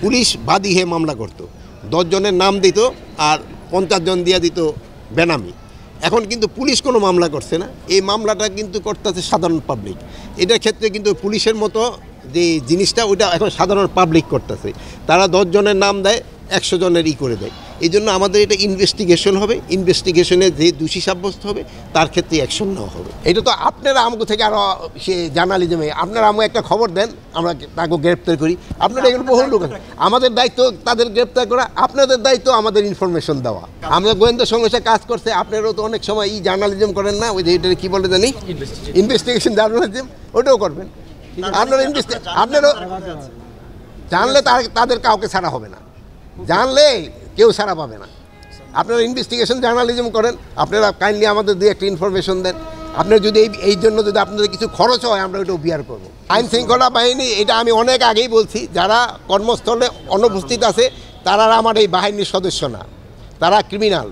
Police বাদী হয়ে মামলা করত, 10 জনের নাম দিত আর 50 জন দিয়ে দিত বেনামি। এখন কিন্তু পুলিশ কোনো মামলা করছে না, এই মামলাটা কিন্তু করতেছে সাধারণ পাবলিক। এটার ক্ষেত্রে কিন্তু পুলিশের মতো যে জিনিসটা ওইটা এখন সাধারণ পাবলিক করতেছে। তারা 10 জনের নাম দেয়, 100 জনের করে দেয়। এই জন্য আমাদের এটা ইনভেস্টিগেশন হবে, ইনভেস্টিগেশনে যে দোষী সাব্যস্ত হবে তার ক্ষেত্রে অ্যাকশন নেওয়া হবে। এটা তো আপনারা আমাকে থেকে আরও সে জার্নালিজমে আপনারা আমাকে একটা খবর দেন, আমরা তাকে গ্রেপ্তার করি। আপনারা এগুলো বহু লোক আছে, আমাদের দায়িত্ব তাদের গ্রেপ্তার করা, আপনাদের দায়িত্ব আমাদের ইনফরমেশন দেওয়া। আমরা গোয়েন্দা সংস্থা কাজ করছে, আপনারাও তো অনেক সময় জার্নালিজম করেন না, ওই যে এটা কী বলে জানি ইনভেস্টিগেশন জার্নালিজম, ওটাও করবেন। আপনারও জানলে তাদের কাউকে ছাড়া হবে না, জানলে কেউ ছাড়া পাবে না। আপনারা ইনভেস্টিগেশন জার্নালিজম করেন, আপনারা কাইন্ডলি আমাদের দিয়ে একটা ইনফরমেশন দেন। আপনার যদি এই জন্য যদি আপনাদের কিছু খরচ হয়, আমরা ওইটাও বিয়ার করবো। আইন শৃঙ্খলা বাহিনী, এটা আমি অনেক আগেই বলছি, যারা কর্মস্থলে অনুপস্থিত আছে তারা আমার এই বাহিনীর সদস্য না, তারা ক্রিমিনাল।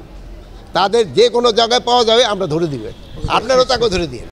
তাদের যে কোনো জায়গায় পাওয়া যাবে আমরা ধরে দিবে, আপনারাও তাকে ধরে দিয়ে।